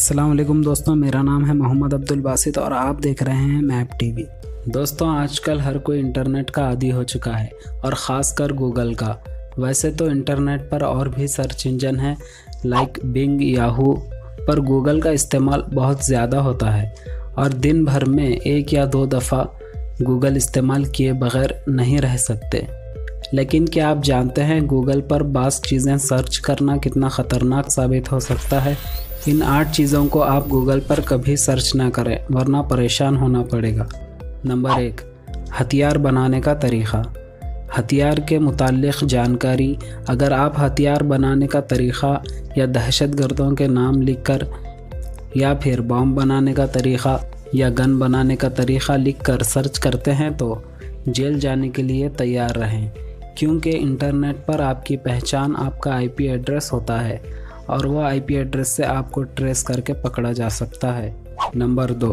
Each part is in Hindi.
अस्सलाम वालेकुम दोस्तों, मेरा नाम है मोहम्मद अब्दुल बासित और आप देख रहे हैं मैप टीवी। दोस्तों, आजकल हर कोई इंटरनेट का आदी हो चुका है और ख़ासकर गूगल का। वैसे तो इंटरनेट पर और भी सर्च इंजन हैं लाइक बिंग, याहू, पर गूगल का इस्तेमाल बहुत ज़्यादा होता है और दिन भर में 1 या 2 दफ़ा गूगल इस्तेमाल किए बगैर नहीं रह सकते। लेकिन क्या आप जानते हैं गूगल पर बाज़ चीज़ें सर्च करना कितना ख़तरनाक साबित हो सकता है? इन 8 चीज़ों को आप गूगल पर कभी सर्च ना करें वरना परेशान होना पड़ेगा। नंबर 1, हथियार बनाने का तरीक़ा। हथियार के मुताल्लिक़ जानकारी। अगर आप हथियार बनाने का तरीक़ा या दहशतगर्दों के नाम लिखकर या फिर बॉम्ब बनाने का तरीक़ा या गन बनाने का तरीक़ा लिखकर सर्च करते हैं तो जेल जाने के लिए तैयार रहें, क्योंकि इंटरनेट पर आपकी पहचान आपका IP एड्रेस होता है और वह IP एड्रेस से आपको ट्रेस करके पकड़ा जा सकता है। नंबर 2,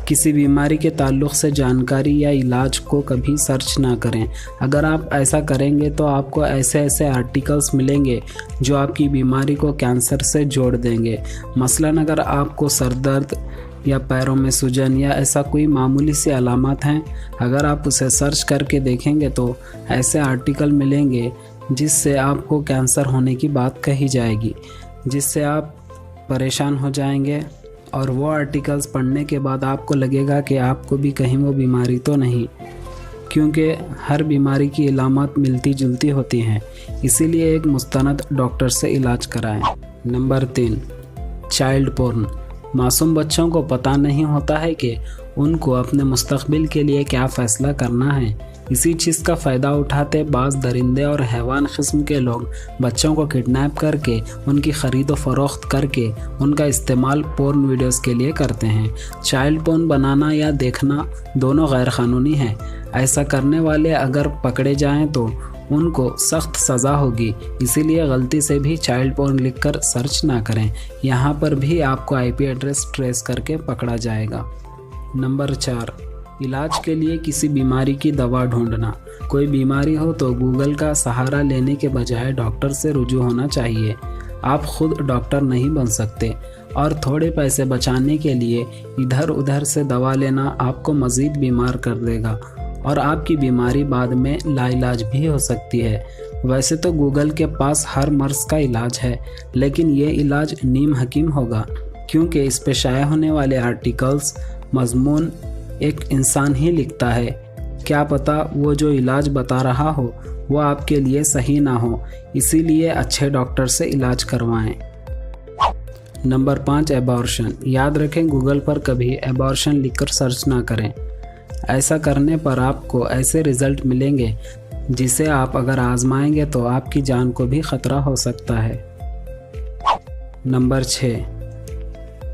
किसी बीमारी के ताल्लुक़ से जानकारी या इलाज को कभी सर्च ना करें। अगर आप ऐसा करेंगे तो आपको ऐसे आर्टिकल्स मिलेंगे जो आपकी बीमारी को कैंसर से जोड़ देंगे। मसलन अगर आपको सर दर्द या पैरों में सूजन या ऐसा कोई मामूली सी अलामत हैं, अगर आप उसे सर्च करके देखेंगे तो ऐसे आर्टिकल मिलेंगे जिससे आपको कैंसर होने की बात कही जाएगी, जिससे आप परेशान हो जाएंगे और वो आर्टिकल्स पढ़ने के बाद आपको लगेगा कि आपको भी कहीं वो बीमारी तो नहीं, क्योंकि हर बीमारी की अलामत मिलती जुलती होती हैं। इसीलिए एक मुस्तनद डॉक्टर से इलाज कराएं। Number 3, child porn. मासूम बच्चों को पता नहीं होता है कि उनको अपने मुस्तक़बिल के लिए क्या फ़ैसला करना है। इसी चीज़ का फ़ायदा उठाते बाज़ दरिंदे और हैवान किस्म के लोग बच्चों को किडनैप करके उनकी ख़रीद व फ़रोख्त करके उनका इस्तेमाल पोर्न वीडियोस के लिए करते हैं। चाइल्ड पोर्न बनाना या देखना दोनों गैर क़ानूनी है। ऐसा करने वाले अगर पकड़े जाएं तो उनको सख्त सज़ा होगी। इसीलिए गलती से भी चाइल्ड पोर्न लिखकर सर्च ना करें, यहाँ पर भी आपको IP एड्रेस ट्रेस करके पकड़ा जाएगा। नंबर 4, इलाज के लिए किसी बीमारी की दवा ढूंढना। कोई बीमारी हो तो गूगल का सहारा लेने के बजाय डॉक्टर से रुजू होना चाहिए। आप खुद डॉक्टर नहीं बन सकते और थोड़े पैसे बचाने के लिए इधर उधर से दवा लेना आपको मज़ीद बीमार कर देगा और आपकी बीमारी बाद में लाइलाज भी हो सकती है। वैसे तो गूगल के पास हर मर्ज़ का इलाज है, लेकिन ये इलाज नीम हकीम होगा, क्योंकि इस पे शाया होने वाले आर्टिकल्स मज़मून एक इंसान ही लिखता है। क्या पता वो जो इलाज बता रहा हो वो आपके लिए सही ना हो, इसीलिए अच्छे डॉक्टर से इलाज करवाएं। Number 5, abortion. याद रखें, गूगल पर कभी एबॉर्शन लिखकर सर्च ना करें। ऐसा करने पर आपको ऐसे रिज़ल्ट मिलेंगे जिसे आप अगर आजमाएंगे तो आपकी जान को भी ख़तरा हो सकता है। Number 6,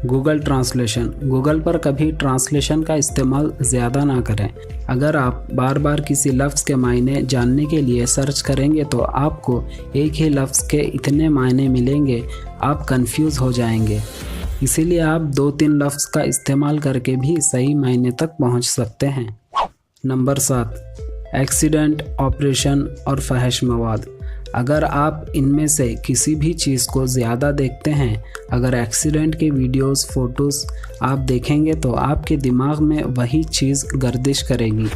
Google translation. गूगल पर कभी ट्रांसलेशन का इस्तेमाल ज़्यादा ना करें। अगर आप बार बार किसी लफ्ज़ के मायने जानने के लिए सर्च करेंगे तो आपको एक ही लफ्ज़ के इतने मायने मिलेंगे, आप कंफ्यूज हो जाएंगे। इसीलिए आप 2-3 लफ्ज़ का इस्तेमाल करके भी सही मायने तक पहुंच सकते हैं। नंबर 7, एक्सीडेंट, ऑपरेशन और फहश मवाद। अगर आप इनमें से किसी भी चीज़ को ज़्यादा देखते हैं, अगर एक्सीडेंट के वीडियोस, फ़ोटोज़ आप देखेंगे तो आपके दिमाग में वही चीज़ गर्दिश करेगी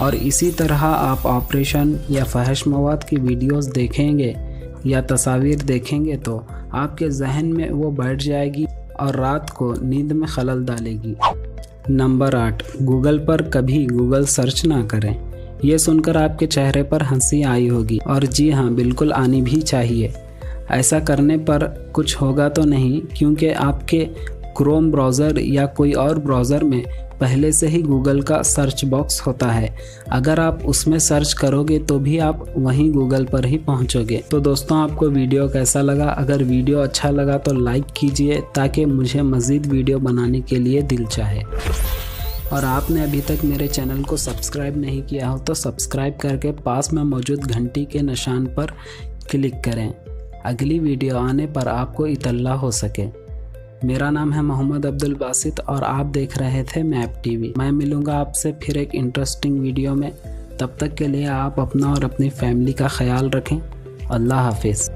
और इसी तरह आप ऑपरेशन या फहश मवाद की वीडियोस देखेंगे या तस्वीर देखेंगे तो आपके जहन में वो बैठ जाएगी और रात को नींद में खलल डालेगी। नंबर 8, गूगल पर कभी गूगल सर्च ना करें। ये सुनकर आपके चेहरे पर हंसी आई होगी और जी हाँ, बिल्कुल आनी भी चाहिए। ऐसा करने पर कुछ होगा तो नहीं, क्योंकि आपके क्रोम ब्राउज़र या कोई और ब्राउज़र में पहले से ही गूगल का सर्च बॉक्स होता है। अगर आप उसमें सर्च करोगे तो भी आप वहीं गूगल पर ही पहुंचोगे। तो दोस्तों, आपको वीडियो कैसा लगा? अगर वीडियो अच्छा लगा तो लाइक कीजिए ताकि मुझे मज़ीद वीडियो बनाने के लिए दिल चाहे। और आपने अभी तक मेरे चैनल को सब्सक्राइब नहीं किया हो तो सब्सक्राइब करके पास में मौजूद घंटी के निशान पर क्लिक करें, अगली वीडियो आने पर आपको इत्तला हो सके। मेरा नाम है मोहम्मद अब्दुल बासित और आप देख रहे थे मैप टीवी। मैं मिलूँगा आपसे फिर एक इंटरेस्टिंग वीडियो में। तब तक के लिए आप अपना और अपनी फैमिली का ख्याल रखें। अल्लाह हाफिज़।